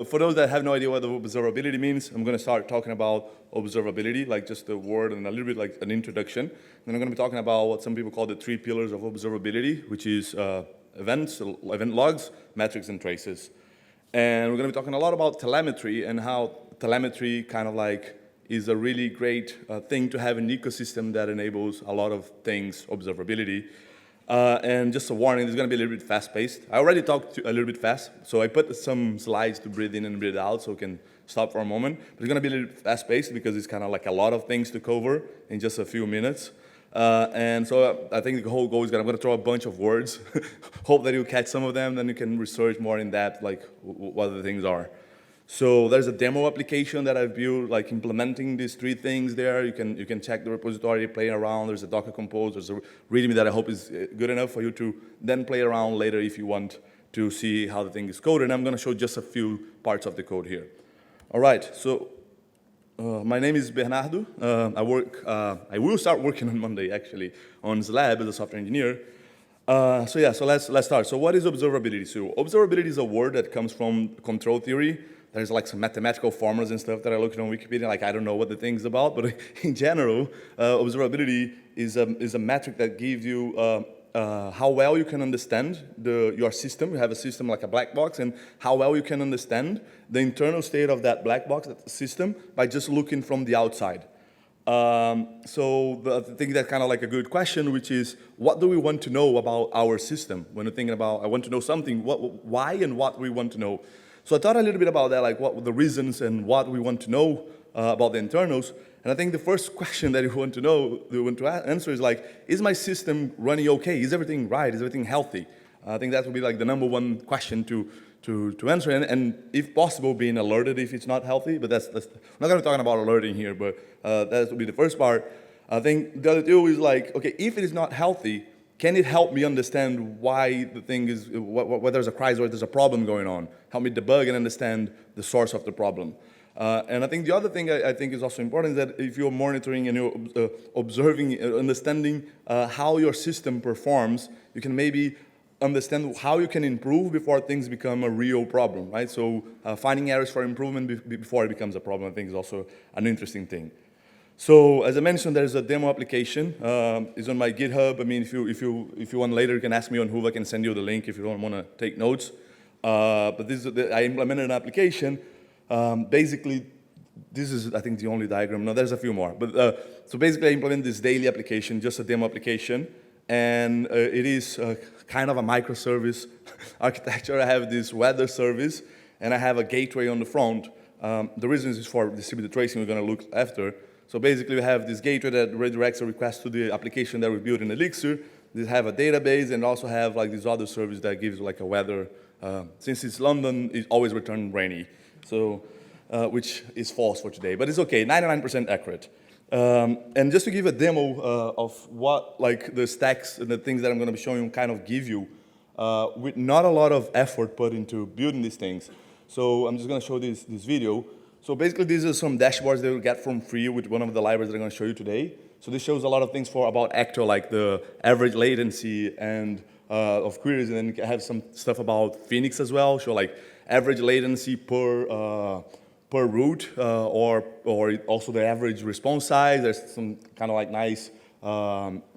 For those that have no idea what the observability means, I'm going to start talking about observability, like just the word and a little bit like an introduction. Then I'm going to be talking about what some people call the 3 pillars of observability, which is events, event logs, metrics, and traces. And we're going to be talking a lot about telemetry and how telemetry kind of like is a really great thing to have an ecosystem that enables a lot of things, observability. And just a warning, it's going to be a little bit fast-paced. I already talked a little bit fast, so I put some slides to breathe in and breathe out so we can stop for a moment. But it's going to be a little bit fast-paced because it's kind of like a lot of things to cover in just a few minutes. And so I think the whole goal is that I'm going to throw a bunch of words. Hope that you catch some of them, then you can research more in depth, like what the things are. So there's a demo application that I've built, like implementing these 3 things there. You can check the repository, play around. There's a Docker Compose. There's a README that I hope is good enough for you to then play around later if you want to see how the thing is coded. And I'm going to show just a few parts of the code here. All right. So my name is Bernardo. I will start working on Monday actually on Slab as a software engineer. So let's start. So what is observability? So observability is a word that comes from control theory. There's like some mathematical formulas and stuff that I looked on Wikipedia, like I don't know what the thing's about, but in general, observability is a metric that gives you how well you can understand your system. You have a system like a black box, and how well you can understand the internal state of that black box, that system, by just looking from the outside. So I think that's kind of like a good question, which is, what do we want to know about our system? When you're thinking about, I want to know something, why and what we want to know. So I thought a little bit about that, like what were the reasons and what we want to know about the internals. And I think the first question that you want to answer is like, is my system running okay? Is everything right? Is everything healthy? I think that would be like the #1 question to answer, and if possible, being alerted if it's not healthy. But that's I'm not going to talk about alerting here, but that would be the first part. I think the other 2 is like, okay, if it is not healthy, can it help me understand why the thing is, whether there's a crisis or there's a problem going on? Help me debug and understand the source of the problem. And I think the other thing I think is also important is that if you're monitoring and you're observing, understanding how your system performs, you can maybe understand how you can improve before things become a real problem, right? So finding areas for improvement before it becomes a problem, I think is also an interesting thing. So as I mentioned, there's a demo application. It's on my GitHub. I mean, if you want later, you can ask me on Who. I can send you the link if you don't want to take notes. But I implemented an application. Basically, this is, I think, the only diagram. No, there's a few more. But so basically, I implemented this daily application, just a demo application. And it is kind of a microservice architecture. I have this weather service, and I have a gateway on the front. The reason is for distributed tracing we're going to look after. So basically, we have this gateway that redirects a request to the application that we built in Elixir. They have a database, and also have like this other service that gives like a weather. Since it's London, it always returns rainy, so which is false for today, but it's okay, 99% accurate. And just to give a demo of what like the stacks and the things that I'm going to be showing you kind of give you, with not a lot of effort put into building these things. So I'm just going to show this video. So basically, these are some dashboards that you'll get from free with one of the libraries that I'm going to show you today. So this shows a lot of things about Actor, like the average latency and of queries, and then you have some stuff about Phoenix as well. Show like average latency per route, or also the average response size. There's some kind of like nice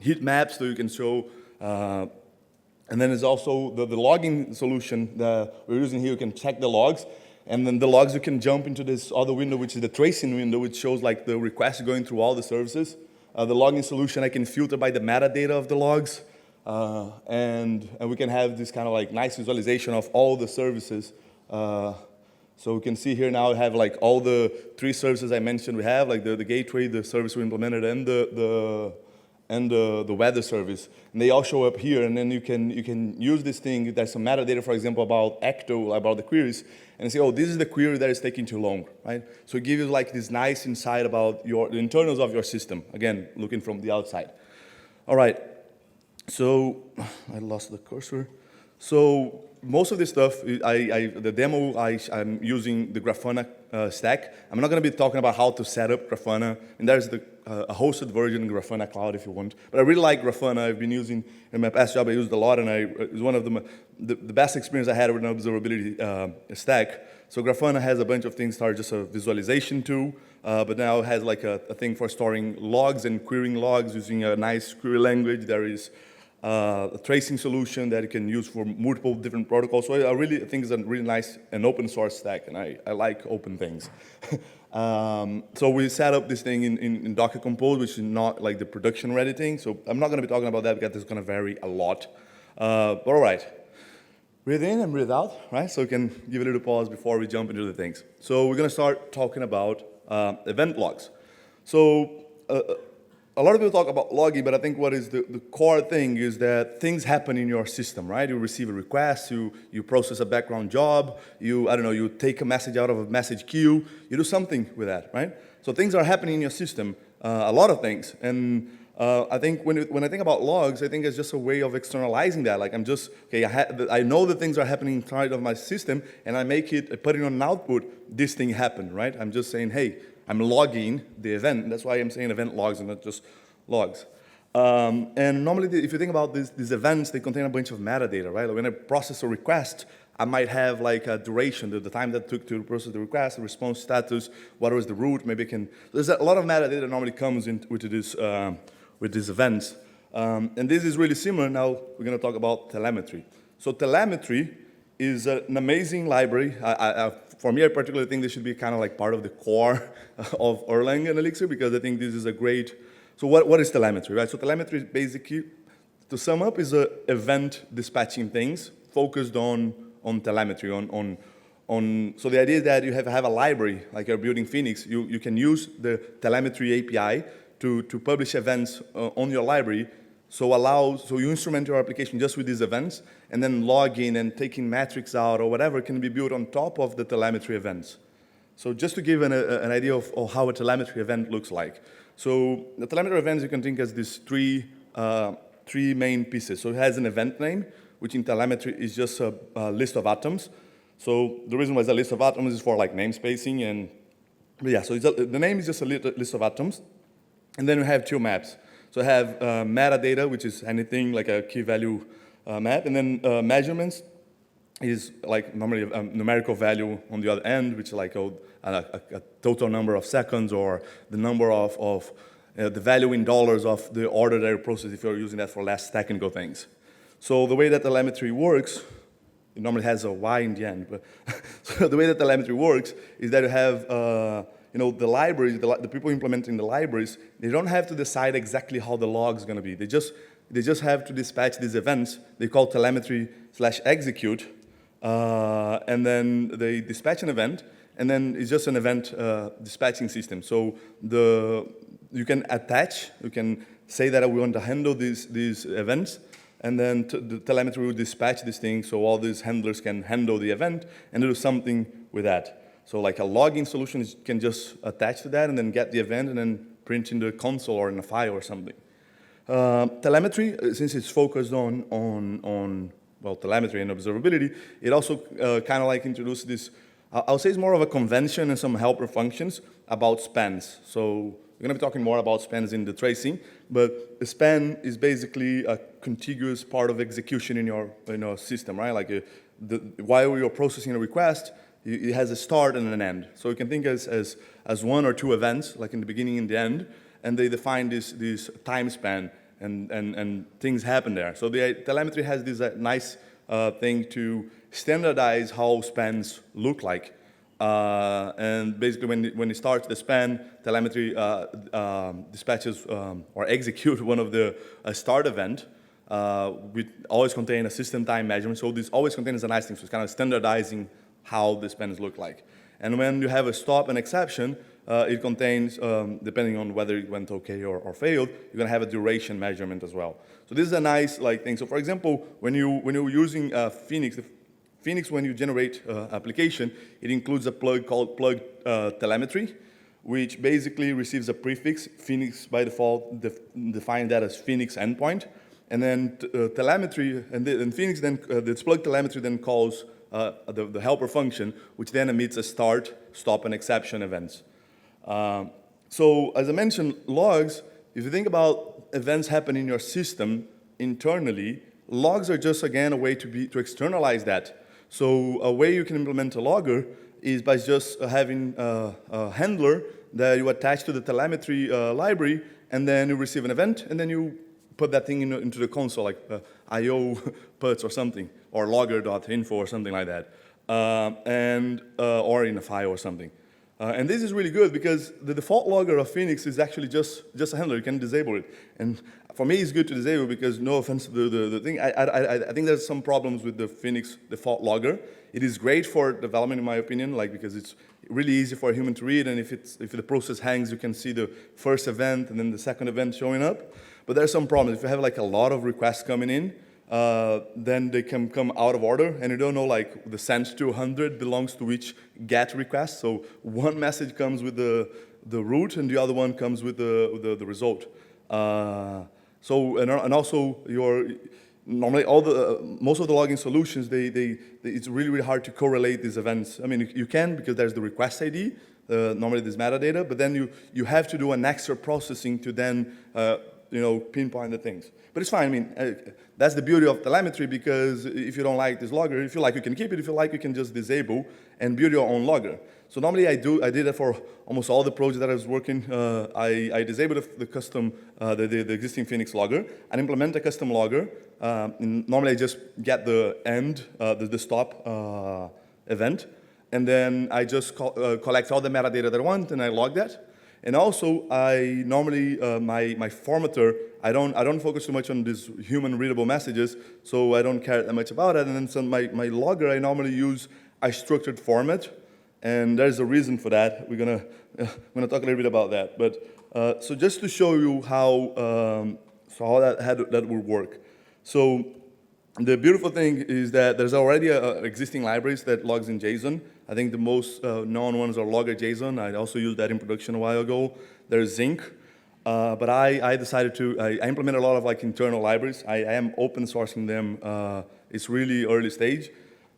heat maps that you can show. And then there's also the logging solution that we're using here. You can check the logs. And then the logs, you can jump into this other window, which is the tracing window, which shows like the requests going through all the services. The logging solution, I can filter by the metadata of the logs. And we can have this kind of like nice visualization of all the services. So we can see here now we have like all the 3 services I mentioned we have, like the gateway, the service we implemented, and the weather service. And they all show up here, and then you can use this thing. There's some metadata, for example, about Ecto, about the queries, and say, oh, this is the query that is taking too long, right? So it gives you like this nice insight about the internals of your system. Again, looking from the outside. All right. So I lost the cursor. So most of this stuff, the demo, I'm using the Grafana stack. I'm not going to be talking about how to set up Grafana, and there's a hosted version in Grafana Cloud if you want. But I really like Grafana. I've been using, in my past job, I used a lot, and it was one of the best experience I had with an observability stack. So Grafana has a bunch of things, started just a visualization tool, but now it has like a thing for storing logs and querying logs using a nice query language. There is a tracing solution that you can use for multiple different protocols. So I think it's a really nice and open source stack, and I like open things. So we set up this thing in Docker Compose, which is not like the production ready thing. So I'm not going to be talking about that because it's going to vary a lot. But all right. Breathe in and breathe out, right? So we can give a little pause before we jump into the things. So we're going to start talking about event logs. So a lot of people talk about logging, but I think what is the core thing is that things happen in your system, right? You receive a request, you process a background job, you take a message out of a message queue, you do something with that, right? So things are happening in your system, a lot of things. And I think when I think about logs, I think it's just a way of externalizing that. Like I'm just, okay, I know that things are happening inside of my system, and I put it on an output, this thing happened, right? I'm just saying, hey, I'm logging the event. That's why I'm saying event logs and not just logs. And normally, if you think about these events, they contain a bunch of metadata, right? Like when I process a request, I might have like a duration, the time that it took to process the request, the response status, what was the root, maybe there's a lot of metadata that normally comes with these events. And this is really similar. Now we're going to talk about telemetry. So telemetry is an amazing library. For me, I particularly think this should be kind of like part of the core of Erlang and Elixir, because I think this is a great. So what is telemetry, right? So telemetry is basically, to sum up, is a event dispatching things focused on telemetry, so the idea is that you have a library, like you're building Phoenix, you can use the telemetry API to publish events on your library, so you instrument your application just with these events, and then logging and taking metrics out or whatever can be built on top of the telemetry events. So just to give an idea of how a telemetry event looks like. So the telemetry events you can think as these three main pieces. So it has an event name, which in telemetry is just a list of atoms. So the reason why it's a list of atoms is for like namespacing so the name is just a list of atoms. And then we have two maps. So I have metadata, which is anything like a key value map, and then measurements is like normally a numerical value on the other end, which is like a total number of seconds or the number of the value in dollars of the order that you process if you're using that for less technical things. So the way that telemetry works, it normally has a Y in the end, but so the way that telemetry works is that you have the libraries, the people implementing the libraries, they don't have to decide exactly how the log is going to be. They just have to dispatch these events. They call telemetry/execute, and then they dispatch an event, and then it's just an event dispatching system. So you can say that we want to handle these events, and then the telemetry will dispatch this thing, so all these handlers can handle the event and do something with that. So like a logging solution can just attach to that and then get the event and then print in the console or in a file or something. Telemetry, since it's focused on telemetry and observability, it also kind of like introduces this, I'll say it's more of a convention and some helper functions about spans. So we're going to be talking more about spans in the tracing, but a span is basically a contiguous part of execution in your system, right? Like while you're processing a request, it has a start and an end. So you can think as one or two events, like in the beginning and the end, and they define this time span, and things happen there. So the telemetry has this nice thing to standardize how spans look like. And basically, when it starts the span, telemetry dispatches or execute one of the start event, which always contain a system time measurement. So this always contains a nice thing. So it's kind of standardizing how the spans look like. And when you have a stop and exception, it contains, depending on whether it went okay or failed, you're going to have a duration measurement as well. So this is a nice thing. So for example, when you're using Phoenix, when you generate application, it includes a plug called plug telemetry, which basically receives a prefix. Phoenix by default defines that as Phoenix endpoint, and then telemetry and Phoenix then this plug telemetry then calls the helper function, which then emits a start, stop, and exception events. So as I mentioned, logs, if you think about events happening in your system internally, logs are just, again, a way to externalize that. So a way you can implement a logger is by just having a handler that you attach to the telemetry library, and then you receive an event, and then you put that thing into the console, like IO puts or something, or logger.info or something like that, or in a file or something. And this is really good because the default logger of Phoenix is actually just a handler. You can disable it. And for me, it's good to disable because, no offense to the thing, I think there's some problems with the Phoenix default logger. It is great for development, in my opinion, like because it's really easy for a human to read, and if the process hangs, you can see the first event and then the second event showing up. But there's some problems. If you have like a lot of requests coming in, then they can come out of order, and you don't know like the send to 100 belongs to which GET request. So one message comes with the root, and the other one comes with the result. And also normally most of the logging solutions, it's really hard to correlate these events. I mean, you can because there's the request ID, normally this metadata, but then you have to do an extra processing to then pinpoint the things. But it's fine. I mean, that's the beauty of telemetry, because if you don't like this logger, if you like, you can keep it. If you like, you can just disable and build your own logger. So normally I did that for almost all the projects that I was working. I disabled the custom, the existing Phoenix logger, and implement a custom logger. Normally I just get the end, the stop event, and then I just collect all the metadata that I want, and I log that. And also, I normally, my formatter, I don't focus too much on these human readable messages, so I don't care that much about it. And then my logger, I normally use a structured format, and there's a reason for that. I'm gonna talk a little bit about that. But so just to show you how that would work. So the beautiful thing is that there's already existing libraries that logs in JSON. I think the most known ones are logger.json. I also used that in production a while ago. There's Zinc. But I decided I implement a lot of like internal libraries. I am open sourcing them. It's really early stage.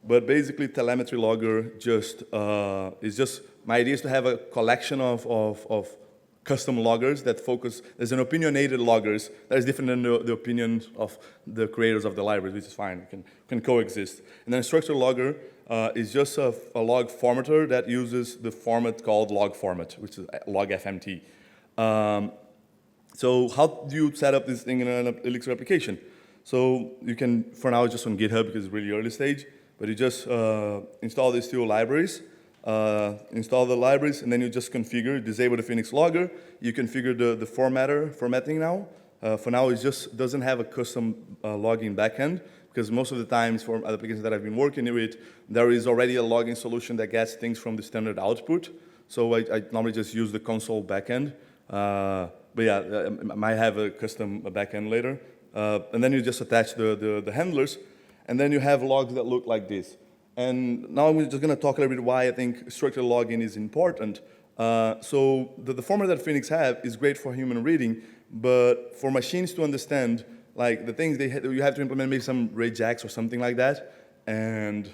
But basically, telemetry logger is just, my idea is to have a collection of custom loggers that focus. There's an opinionated loggers that is different than the opinions of the creators of the libraries, which is fine. Can coexist. And then a structured logger is just a log formatter that uses the format called log format, which is log FMT. So how do you set up this thing in an Elixir application? So you can, for now, just on GitHub because it's really early stage, but you just install these two libraries, install the libraries, and then you just configure, disable the Phoenix logger. You configure the formatting now. For now, it just doesn't have a custom logging backend, because most of the times for other applications that I've been working with, there is already a logging solution that gets things from the standard output. So I normally just use the console backend. But yeah, I might have a custom backend later. And then you just attach the handlers, and then you have logs that look like this. And now we're just going to talk a little bit why I think structured logging is important. So the format that Phoenix have is great for human reading, but for machines to understand, like the things you have to implement maybe some regex or something like that, and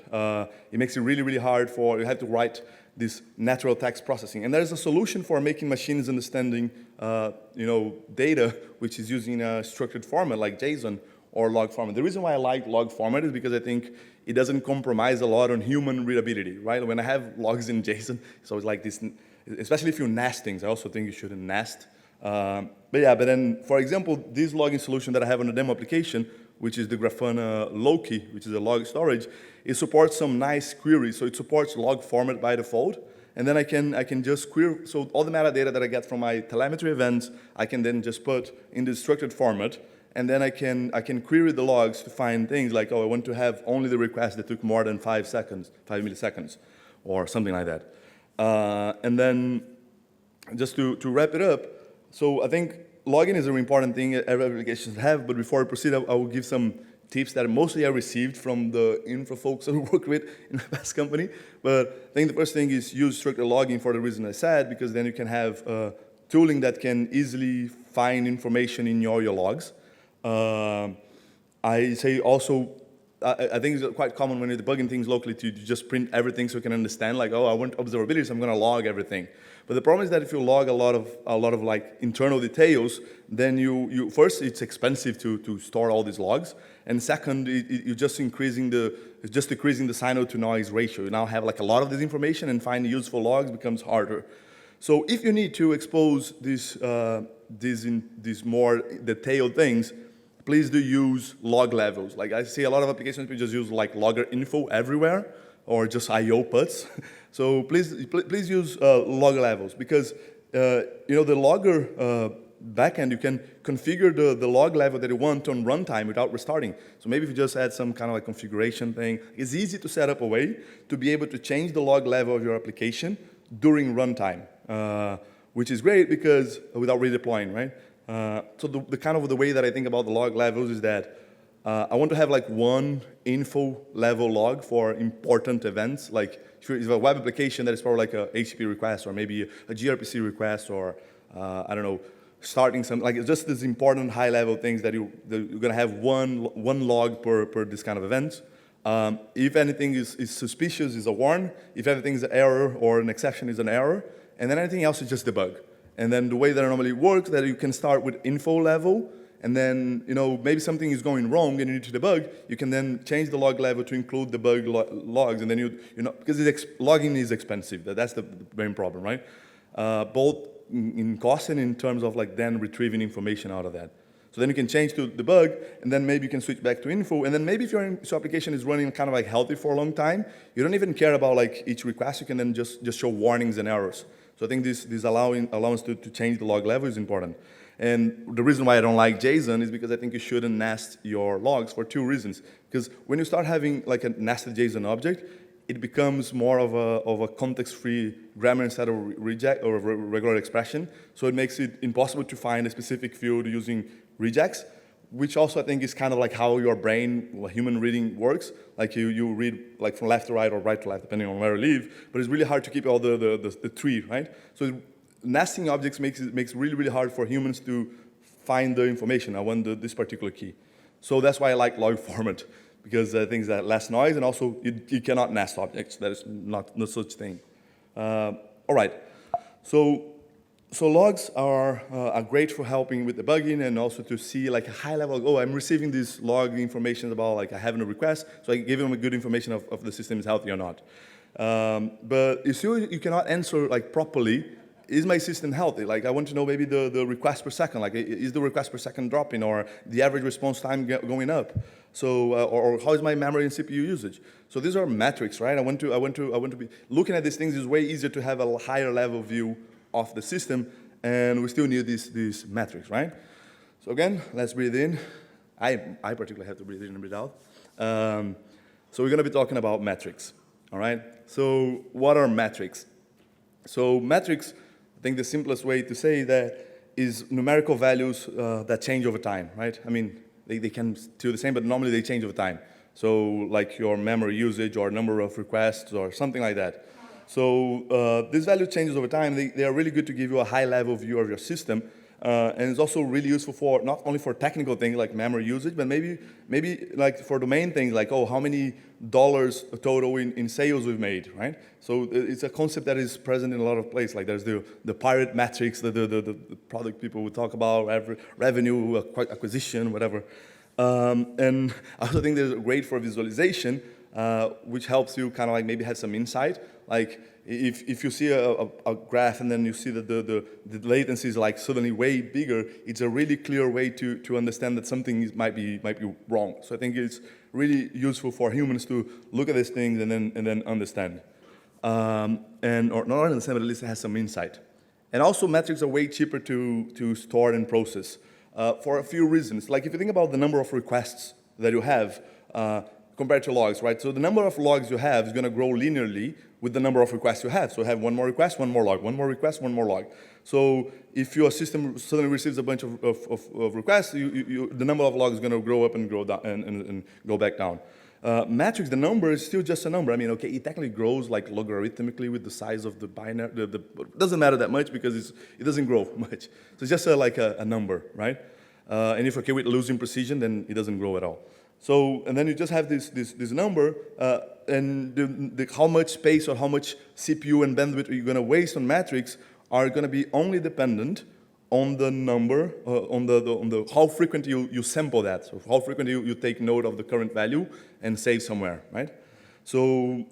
it makes it really hard you have to write this natural text processing. And there's a solution for making machines understanding data, which is using a structured format like JSON or log format. The reason why I like log format is because I think it doesn't compromise a lot on human readability, right? When I have logs in JSON, it's always like this, especially if you nest things. I also think you shouldn't nest. But then, for example, this logging solution that I have on the demo application, which is the Grafana Loki, which is a log storage, it supports some nice queries. So it supports log format by default. And then I can just query, so all the metadata that I get from my telemetry events, I can then just put in the structured format. And then I can query the logs to find things like, oh, I want to have only the request that took more than 5 milliseconds, or something like that. And then just to wrap it up, so I think logging is an important thing every application have, but before I proceed, I will give some tips that mostly I received from the infra folks that I work with in the past company. But I think the first thing is use structured logging for the reason I said, because then you can have tooling that can easily find information in your logs. I say also, I think it's quite common when you're debugging things locally to just print everything so you can understand, like, oh, I want observability, so I'm going to log everything. But the problem is that if you log a lot of like internal details, then you first it's expensive to store all these logs, and second, you're just decreasing the signal to noise ratio. You now have like a lot of this information, and finding useful logs becomes harder. So if you need to expose these more detailed things, please do use log levels. Like I see a lot of applications people just use like logger info everywhere, or just IO puts. So please use log levels, because the logger backend, you can configure the log level that you want on runtime without restarting. So maybe if you just add some kind of like configuration thing, it's easy to set up a way to be able to change the log level of your application during runtime, which is great because without redeploying, right? So the kind of the way that I think about the log levels is that I want to have like one info level log for important events. Like if you have a web application that is probably like a HTTP request, or maybe a gRPC request, or I don't know, starting some, like just these important high level things that you're gonna have one log per this kind of event. If anything is suspicious, is a warn. If anything is an error or an exception, is an error. And then anything else is just debug. And then the way that it normally works, that you can start with info level, and then maybe something is going wrong and you need to debug. You can then change the log level to include debug logs, and then because logging is expensive. That's the main problem, right? Both in cost and in terms of like then retrieving information out of that. So then you can change to debug, and then maybe you can switch back to info, and then maybe if your application is running kind of like healthy for a long time, you don't even care about like each request. You can then just show warnings and errors. So I think this allowance to change the log level is important. And the reason why I don't like JSON is because I think you shouldn't nest your logs for two reasons. Because when you start having like a nested JSON object, it becomes more of a context-free grammar instead of reject or regular expression. So it makes it impossible to find a specific field using regex, which also I think is kind of like how your brain, human reading works. Like you read like from left to right or right to left, depending on where you live. But it's really hard to keep all the tree, right? So nesting objects makes really, really hard for humans to find the information. I want this particular key. So that's why I like log format, because I think that less noise, and also you cannot nest objects. That is not no such thing. All right. So logs are great for helping with debugging, and also to see like a high level, oh, I'm receiving this log information about like I having a request, so I give them a good information of the system is healthy or not. But you cannot answer like properly, is my system healthy? Like I want to know maybe the request per second, like is the request per second dropping, or the average response time going up? So or how is my memory and CPU usage? So these are metrics, right? I want to be looking at these things is way easier to have a higher level view of the system, and we still need these metrics, right? So again, let's breathe in. I particularly have to breathe in and breathe out. So we're going to be talking about metrics, all right? So what are metrics? So metrics, I think the simplest way to say that is numerical values that change over time, right? I mean, they can still the same, but normally they change over time. So like your memory usage or number of requests or something like that. So this value changes over time. They are really good to give you a high-level view of your system. And it's also really useful for not only for technical things like memory usage, but maybe like for domain things like, oh, how many dollars total in sales we've made, right? So it's a concept that is present in a lot of places. Like there's the pirate metrics, the product people would talk about, revenue, acquisition, whatever. And I also think they're great for visualization, which helps you kind of like maybe have some insight. Like if you see a graph and then you see that the latency is like suddenly way bigger, it's a really clear way to understand that something might be wrong. So I think it's really useful for humans to look at these things and then understand, or not understand, but at least it has some insight. And also metrics are way cheaper to store and process for a few reasons. Like if you think about the number of requests that you have compared to logs, right? So the number of logs you have is going to grow linearly with the number of requests you have. So you have one more request, one more log, one more request, one more log. So if your system suddenly receives a bunch of requests, the number of logs is going to grow up and grow down and go back down. Metrics, the number is still just a number. I mean, okay, it technically grows like logarithmically with the size of the binary. It doesn't matter that much because it doesn't grow much. So it's just like a number, right? And if okay with losing precision, then it doesn't grow at all. So, and then you just have this number, and how much space or how much CPU and bandwidth are you going to waste on metrics are going to be only dependent on the number, on the how frequent you sample that. So how frequent you take note of the current value and save somewhere, right? So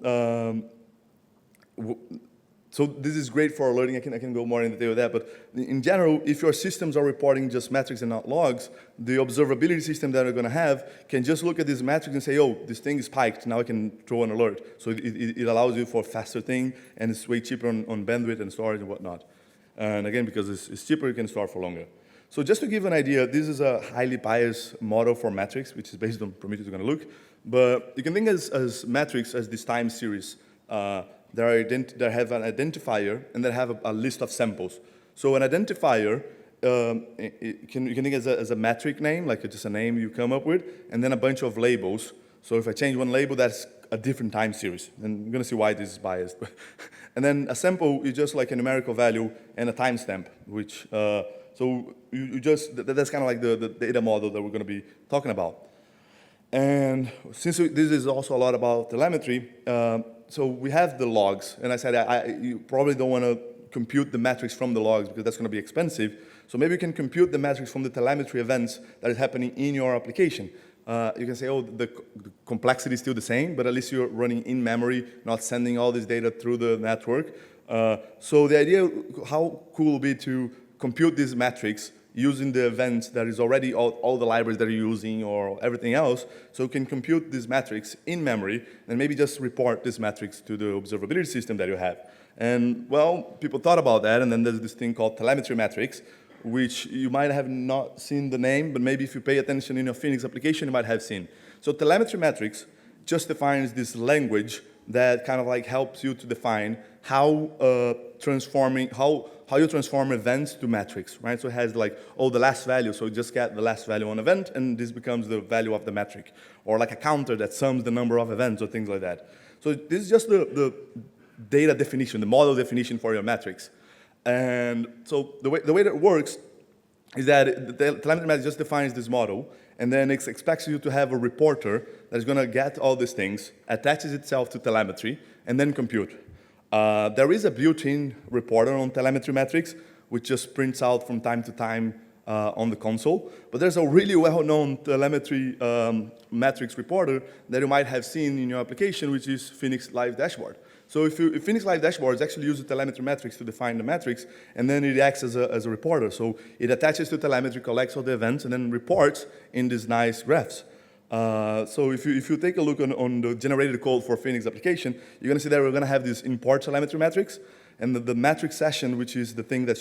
so this is great for learning. I can go more in detail with that, but in general, if your systems are reporting just metrics and not logs, the observability system that you're going to have can just look at this metric and say, oh, this thing is spiked, now I can throw an alert. So it allows you for a faster thing, and it's way cheaper on bandwidth and storage and whatnot. And again, because it's cheaper, you can store for longer. So just to give an idea, this is a highly biased model for metrics, which is based on Prometheus you're going to look. But you can think as metrics as this time series. They have an identifier, and they have a list of samples. So an identifier, you can think as a metric name, like just a name you come up with, and then a bunch of labels. So if I change one label, that's a different time series. And you're going to see why this is biased. And then a sample is just like a numerical value and a timestamp, which, so that's kind of like the data model that we're going to be talking about. And since this is also a lot about telemetry, so we have the logs. And I said, you probably don't want to compute the metrics from the logs because that's going to be expensive. So maybe you can compute the metrics from the telemetry events that is happening in your application. You can say, oh, the complexity is still the same, but at least you're running in memory, not sending all this data through the network. So the idea, how cool it would be to compute these metrics using the events that is already all the libraries that you're using or everything else, so you can compute these metrics in memory and maybe just report these metrics to the observability system that you have. And well, people thought about that, and then there's this thing called telemetry metrics, which you might have not seen the name, but maybe if you pay attention in your Phoenix application, you might have seen. So telemetry metrics just defines this language that kind of like helps you to define how you transform events to metrics, right? So it has like, oh, the last value, so you just get the last value on event, and this becomes the value of the metric. Or like a counter that sums the number of events or things like that. So this is just the data definition, the model definition for your metrics. And so the way that it works is that the telemetry metric just defines this model, and then it expects you to have a reporter that's going to get all these things, attaches itself to telemetry, and then compute. There is a built-in reporter on telemetry metrics, which just prints out from time to time on the console. But there's a really well-known telemetry metrics reporter that you might have seen in your application, which is Phoenix Live Dashboard. So if Phoenix Live Dashboards actually use the telemetry metrics to define the metrics, and then it acts as a reporter. So it attaches to telemetry, collects all the events, and then reports in these nice graphs. So if you take a look on the generated code for Phoenix application, you're going to see that we're going to have this import telemetry metrics, and the metric session, which is the thing that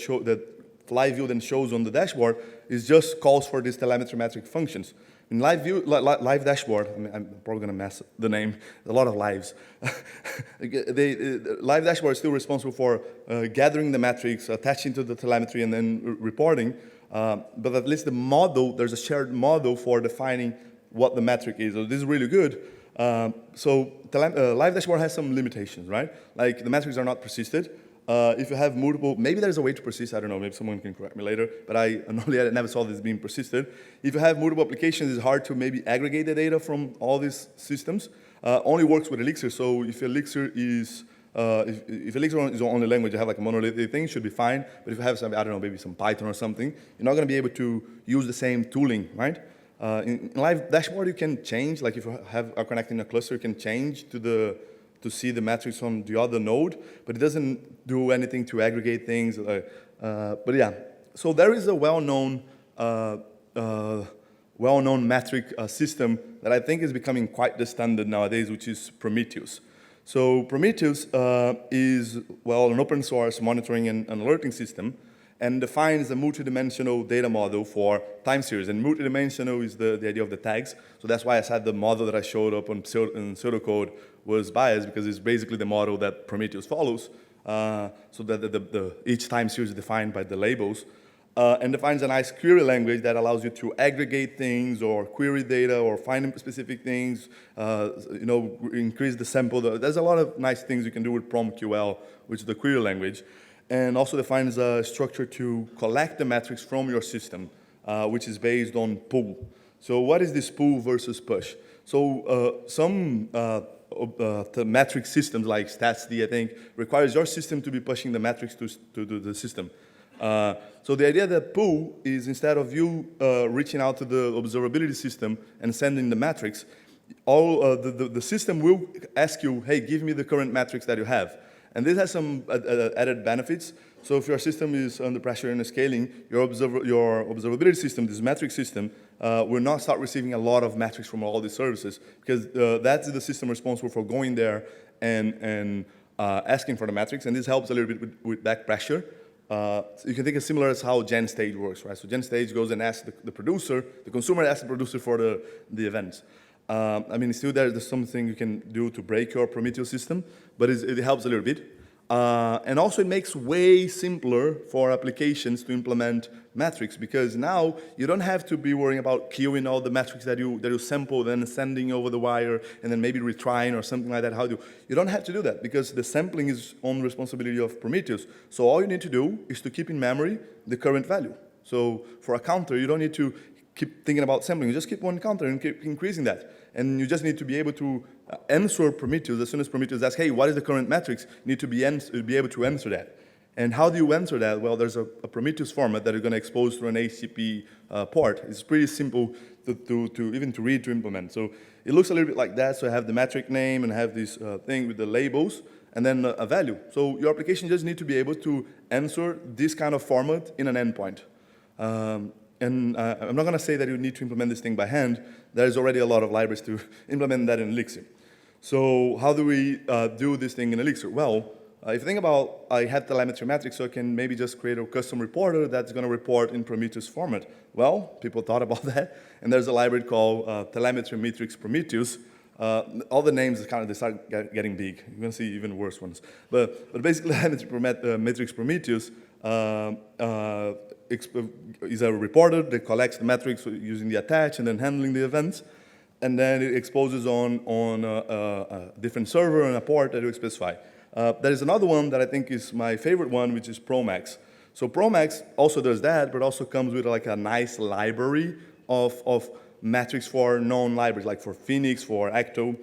Live View then shows on the dashboard, is just calls for these telemetry metric functions. In Live View, Live Dashboard, I mean, I'm probably going to mess the name, a lot of lives. Live Dashboard is still responsible for gathering the metrics, attaching to the telemetry, and then reporting. But at least the model, there's a shared model for defining what the metric is. So this is really good. So Live Dashboard has some limitations, right? Like the metrics are not persisted. If you have multiple, maybe there's a way to persist, I don't know, maybe someone can correct me later, but I never saw this being persisted. If you have multiple applications, it's hard to maybe aggregate the data from all these systems. Only works with Elixir, so if Elixir is, if Elixir is the only language, you have like a monolithic thing, should be fine. But if you have some, I don't know, maybe some Python or something, you're not going to be able to use the same tooling, right? In Live Dashboard, you can change, like if you are connecting a cluster, you can change to see the metrics from the other node, but it doesn't do anything to aggregate things. But yeah, so there is a well-known metric system that I think is becoming quite the standard nowadays, which is Prometheus. So Prometheus is, well, an open source monitoring and alerting system, and defines a multidimensional data model for time series. And multidimensional is the idea of the tags. So that's why I said the model that I showed up in pseudocode was biased, because it's basically the model that Prometheus follows. So that each time series is defined by the labels. And defines a nice query language that allows you to aggregate things or query data or find specific things, increase the sample. There's a lot of nice things you can do with PromQL, which is the query language. And also defines a structure to collect the metrics from your system, which is based on pull. So what is this pull versus push? So some the metric systems like StatsD, I think, requires your system to be pushing the metrics to the system. So the idea that pull is instead of you reaching out to the observability system and sending the metrics, the system will ask you, hey, give me the current metrics that you have. And this has some added benefits. So if your system is under pressure and scaling, your observability system, this metric system, will not start receiving a lot of metrics from all these services, because that's the system responsible for going there and asking for the metrics, and this helps a little bit with back pressure. So you can think of similar as how GenStage works, right? So GenStage goes and asks the producer, the consumer asks the producer for the events. I mean, still there's something you can do to break your Prometheus system, but it helps a little bit. And also it makes way simpler for applications to implement metrics, because now you don't have to be worrying about queuing all the metrics that you sample, then sending over the wire, and then maybe retrying or something like that. You don't have to do that, because the sampling is on responsibility of Prometheus. So all you need to do is to keep in memory the current value. So for a counter, you don't need to keep thinking about sampling. You just keep one counter and keep increasing that. And you just need to be able to answer Prometheus. As soon as Prometheus asks, hey, what is the current metrics? You need to be able to answer that. And how do you answer that? Well, there's a Prometheus format that you're going to expose through an HTTP port. It's pretty simple to even to read, to implement. So it looks a little bit like that. So I have the metric name and I have this thing with the labels, and then a value. So your application just needs to be able to answer this kind of format in an endpoint. And I'm not going to say that you need to implement this thing by hand. There's already a lot of libraries to implement that in Elixir. So how do we do this thing in Elixir? Well, if you think about, I have telemetry metrics, so I can maybe just create a custom reporter that's going to report in Prometheus format. Well, people thought about that, and there's a library called telemetry metrics Prometheus. All the names kind of, they start getting big. You're going to see even worse ones. But basically, telemetry metrics Prometheus is a reporter that collects the metrics using the attach and then handling the events, and then it exposes on a different server and a port that you specify. There is another one that I think is my favorite one, which is PromEx. So PromEx also does that, but also comes with like a nice library of metrics for known libraries, like for Phoenix, for Acto.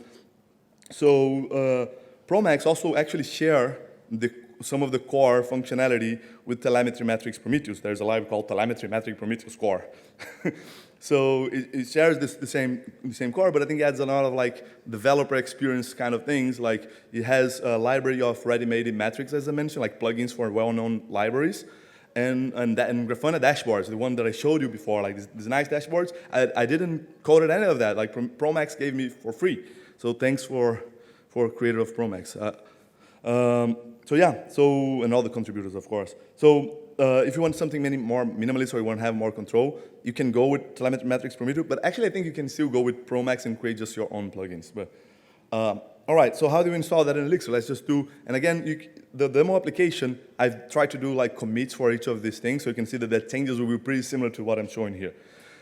So PromEx also actually share some of the core functionality with telemetry metrics Prometheus. There's a library called telemetry metrics Prometheus core. So it shares the same core, but I think it adds a lot of like developer experience kind of things. Like it has a library of ready-made metrics, as I mentioned, like plugins for well-known libraries, and Grafana dashboards, the one that I showed you before, like these nice dashboards. I didn't code any of that. Like PromEx gave me for free. So thanks for creator of PromEx. So yeah, and all the contributors, of course. So if you want something more minimalist or you want to have more control, you can go with telemetry metrics Prometheus, but actually I think you can still go with PromEx and create just your own plugins. But all right, so how do you install that in Elixir? Let's just do, and again, the demo application, I've tried to do like commits for each of these things, so you can see that the changes will be pretty similar to what I'm showing here.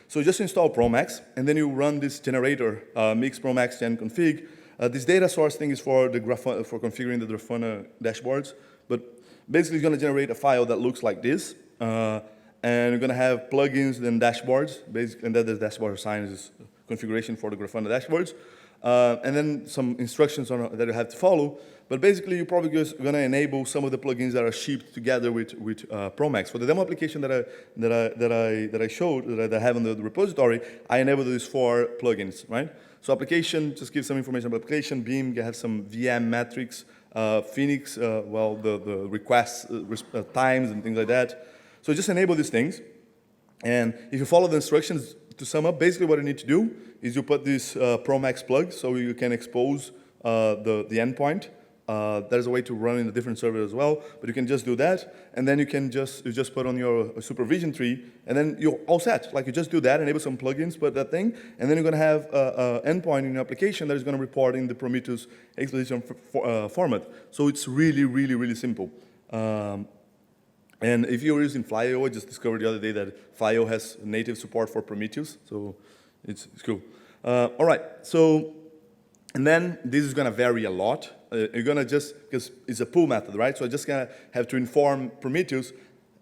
So just install PromEx, and then you run this generator, mix PromEx gen config. This data source thing is for configuring the Grafana dashboards, but basically it's going to generate a file that looks like this, and you're going to have plugins and dashboards, and then the dashboard assigns configuration for the Grafana dashboards, and then some instructions that you have to follow. But basically, you're probably just going to enable some of the plugins that are shipped together with PromEx. For the demo application that I showed, that I have in the repository, I enabled these 4 plugins, right? So application, just give some information about application. Beam, you have some VM metrics. Phoenix, well, the requests, times, and things like that. So just enable these things. And if you follow the instructions, to sum up, basically what you need to do is you put this PromEx plug so you can expose the endpoint. There's a way to run in a different server as well, but you can just do that, and then you just put on your supervision tree, and then you're all set. Like you just do that, enable some plugins, put that thing, and then you're going to have an endpoint in your application that is going to report in the Prometheus explosion format. So it's really, really, really simple. And if you're using Flyo, I just discovered the other day that Flyo has native support for Prometheus, so it's cool. All right, so, and then this is going to vary a lot. You're going to just, because it's a pull method, right? So I'm just going to have to inform Prometheus,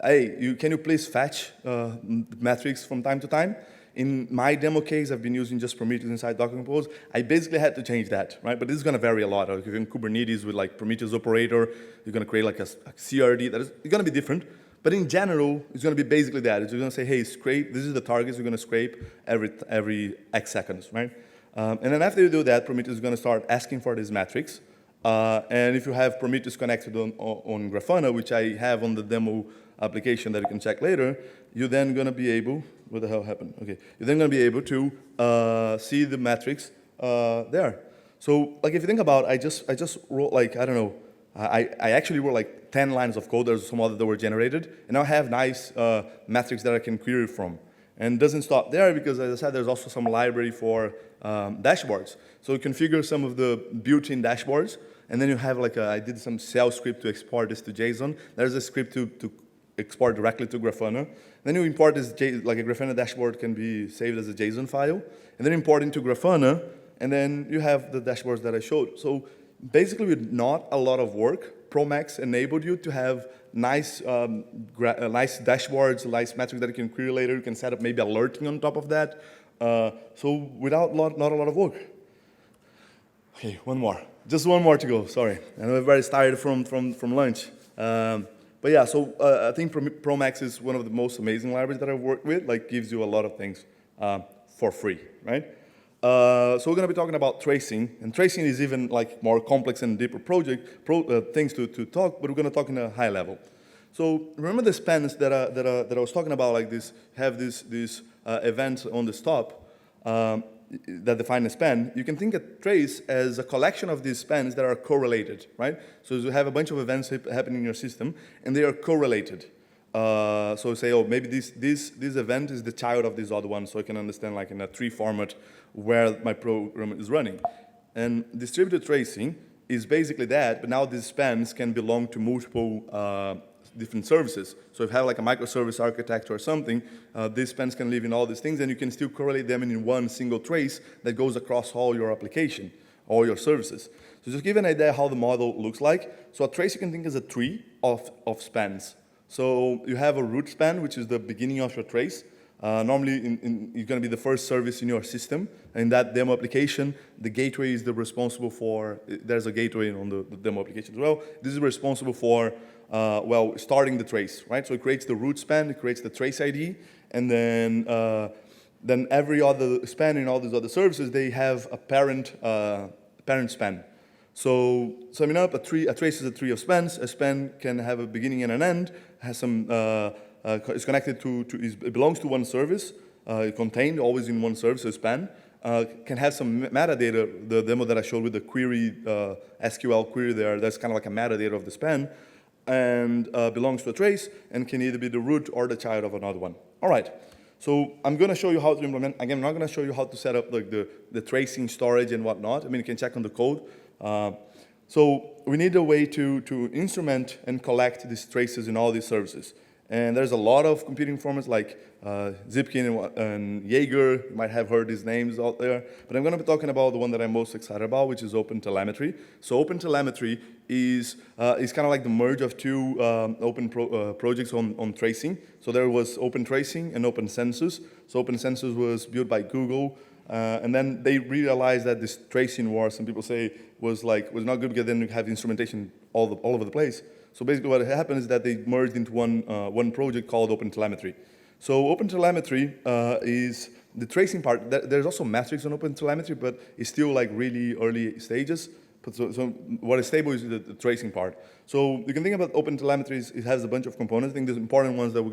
hey, can you please fetch metrics from time to time? In my demo case, I've been using just Prometheus inside Docker Compose. I basically had to change that, right? But this is going to vary a lot. Like if you're in Kubernetes with like Prometheus operator, you're going to create like a CRD. It's going to be different. But in general, it's going to be basically that. It's going to say, hey, scrape. This is the targets you're going to scrape every X seconds, right? And then after you do that, Prometheus is going to start asking for these metrics. And if you have Prometheus connected on Grafana, which I have on the demo application that you can check later, you're then going to be able, what the hell happened? Okay, you're then going to be able to see the metrics there. So, like, if you think about, I just wrote like, I don't know, I actually wrote like 10 lines of code. There's some other that were generated, and now I have nice metrics that I can query from. And it doesn't stop there because, as I said, there's also some library for dashboards. So you configure some of the built-in dashboards, and then you have like I did some shell script to export this to JSON. There's a script to export directly to Grafana. Then you import this, like a Grafana dashboard can be saved as a JSON file, and then import into Grafana, and then you have the dashboards that I showed. So basically, with not a lot of work, PromEx enabled you to have nice dashboards, nice metrics that you can query later. You can set up maybe alerting on top of that. So without not a lot of work. Okay, one more. Just one more to go, sorry. I know everybody's tired from lunch. But yeah, so I think PromEx is one of the most amazing libraries that I've worked with. Like, gives you a lot of things for free, right? So we're going to be talking about tracing, and tracing is even like more complex and deeper things to talk, but we're going to talk in a high level. So remember the spans that I was talking about, like this, have this events on the stop that define a span. You can think of trace as a collection of these spans that are correlated, right? So you have a bunch of events happening in your system, and they are correlated. So say, oh, maybe this event is the child of this other one, so I can understand like in a tree format where my program is running. And distributed tracing is basically that, but now these spans can belong to multiple different services. So if you have like a microservice architecture or something, these spans can live in all these things, and you can still correlate them in one single trace that goes across all your application, all your services. So just give an idea how the model looks like. So a trace you can think as a tree of spans. So you have a root span, which is the beginning of your trace. Normally, it's going to be the first service in your system. In that demo application, the gateway is the responsible for, there's a gateway on the demo application as well. This is responsible for, well, starting the trace, right? So it creates the root span, it creates the trace ID, and then every other span in all these other services, they have a parent span. So summing up, a trace is a tree of spans. A span can have a beginning and an end, has some, it's connected it belongs to one service, contained always in one service, a span. Can have some metadata, the demo that I showed with the query, SQL query there, that's kind of like a metadata of the span, and belongs to a trace, and can either be the root or the child of another one. All right, so I'm going to show you how to implement, again, I'm not going to show you how to set up like the tracing storage and whatnot. I mean, you can check on the code. So we need a way to instrument and collect these traces in all these services. And there's a lot of competing formats like Zipkin and Jaeger. You might have heard these names out there. But I'm going to be talking about the one that I'm most excited about, which is OpenTelemetry. So OpenTelemetry is kind of like the merge of two projects on tracing. So there was OpenTracing and OpenCensus. So OpenCensus was built by Google. And then they realized that this tracing war, some people say, was not good because then you have instrumentation all over the place. So basically what happened is that they merged into one project called OpenTelemetry. So OpenTelemetry is the tracing part. There's also metrics on OpenTelemetry, but it's still like really early stages. So what is stable is the tracing part. So you can think about OpenTelemetry, it has a bunch of components. I think the important ones that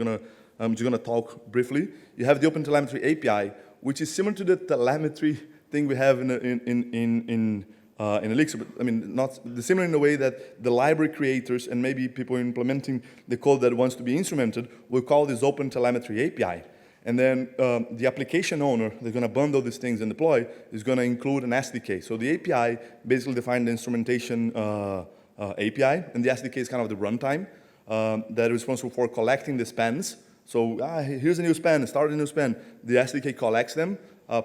I'm just gonna talk briefly. You have the OpenTelemetry API, which is similar to the telemetry thing we have in Elixir, but I mean, not similar in the way that the library creators and maybe people implementing the code that wants to be instrumented will call this OpenTelemetry API. And then the application owner that's going to bundle these things and deploy is going to include an SDK. So the API basically defines the instrumentation API, and the SDK is kind of the runtime that is responsible for collecting the spans. So here's a new span, start a new span. The SDK collects them,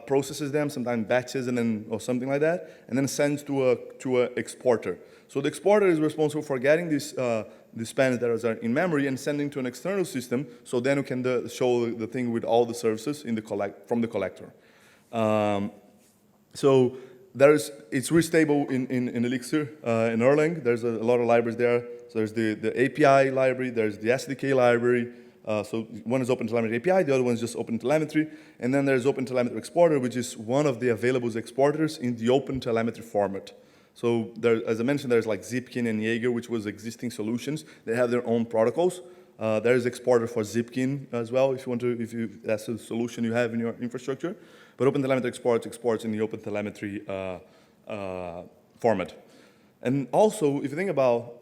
processes them, sometimes batches and then or something like that, and then sends to a exporter. So the exporter is responsible for getting these spans that are in memory and sending to an external system. So then we can show the thing with all the services in from the collector. So it's really stable in Elixir, in Erlang. There's a lot of libraries there. So there's the API library, there's the SDK library. So one is OpenTelemetry API, the other one is just OpenTelemetry. And then there's OpenTelemetry Exporter, which is one of the available exporters in the OpenTelemetry format. So there, as I mentioned, there's like Zipkin and Jaeger, which was existing solutions. They have their own protocols. There's exporter for Zipkin as well, if that's a solution you have in your infrastructure. But OpenTelemetry exports in the OpenTelemetry format. And also, if you think about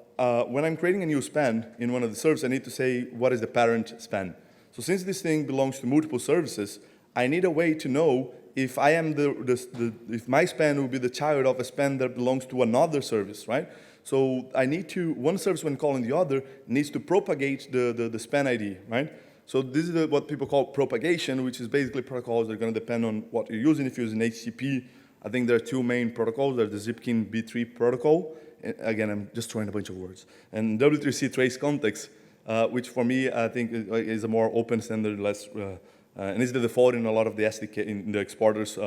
when I'm creating a new span in one of the services, I need to say what is the parent span. So since this thing belongs to multiple services, I need a way to know if I am if my span will be the child of a span that belongs to another service, right? So I need to, one service when calling the other needs to propagate the span ID, right? So this is what people call propagation, which is basically protocols that are going to depend on what you're using. If you're using HTTP, I think there are two main protocols. There's the Zipkin B3 protocol. Again, I'm just throwing a bunch of words. And W3C trace context, which for me, I think is a more open standard, less, and is the default in a lot of the SDK, in the exporters, in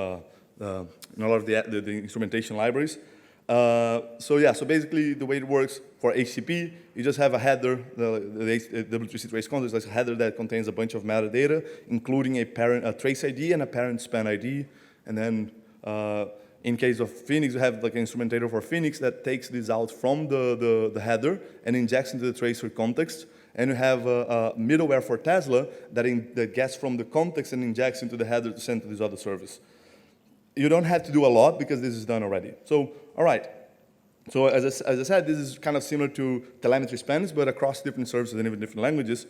a lot of the instrumentation libraries. So yeah, so basically the way it works for HTTP, you just have a header, the W3C trace context is a header that contains a bunch of metadata, including a trace ID and a parent span ID. And then in case of Phoenix, you have like an instrumentator for Phoenix that takes this out from the header and injects into the tracer context. And you have a middleware for Tesla that gets from the context and injects into the header to send to this other service. You don't have to do a lot because this is done already. So, all right. So as I said, this is kind of similar to telemetry spans, but across different services and even different languages.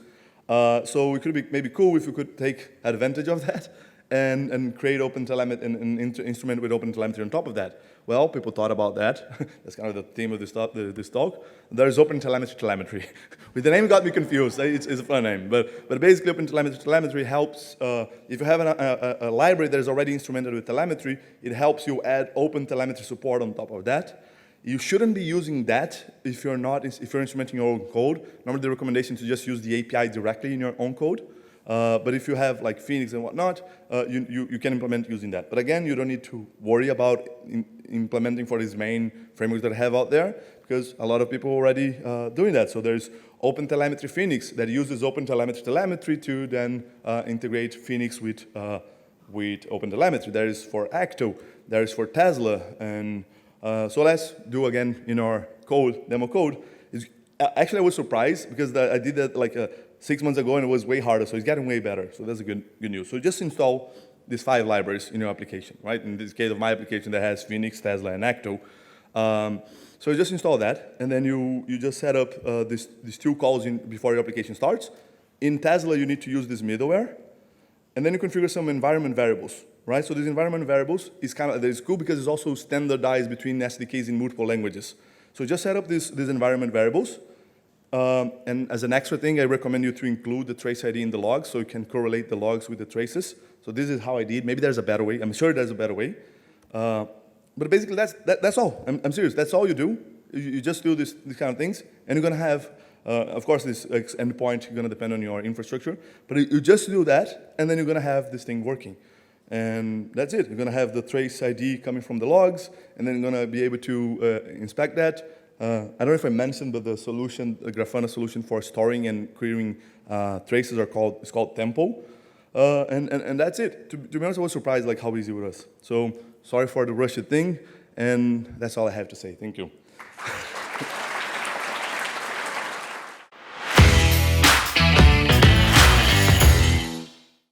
So it could be maybe cool if we could take advantage of that and create OpenTelemetry and instrument with OpenTelemetry on top of that. Well, people thought about that. That's kind of the theme of this talk. There's OpenTelemetry telemetry. With the name got me confused. It's a fun name. But basically, OpenTelemetry telemetry helps, if you have a library that is already instrumented with telemetry, it helps you add OpenTelemetry support on top of that. You shouldn't be using that if you're instrumenting your own code. Normally, the recommendation is to just use the API directly in your own code. But if you have like Phoenix and whatnot, you can implement using that. But again, you don't need to worry about implementing for these main frameworks that I have out there, because a lot of people are already doing that. So there's OpenTelemetry Phoenix that uses OpenTelemetry telemetry to then integrate Phoenix with OpenTelemetry. There is for Acto, there is for Tesla. And so let's do again in our demo code. Actually, I was surprised because I did that like 6 months ago, and it was way harder, so it's getting way better. So that's good news. So just install these 5 libraries in your application, right? In this case of my application that has Phoenix, Tesla, and Acto. So you just install that, and then you just set up these 2 calls before your application starts. In Tesla, you need to use this middleware, and then you configure some environment variables, right? So these environment variables is cool because it's also standardized between SDKs in multiple languages. So just set up these environment variables. And as an extra thing, I recommend you to include the trace ID in the logs so you can correlate the logs with the traces. So this is how I did. Maybe there's a better way. I'm sure there's a better way. But basically, that's all. I'm serious. That's all you do. You just do these kind of things. And you're going to have, of course, this endpoint is going to depend on your infrastructure. But you just do that, and then you're going to have this thing working. And that's it. You're going to have the trace ID coming from the logs, and then you're going to be able to inspect that. I don't know if I mentioned, but the solution, the Grafana solution for storing and querying traces is called Tempo. And that's it. To be honest, I was surprised like how easy it was. So sorry for the rushed thing, and that's all I have to say. Thank you.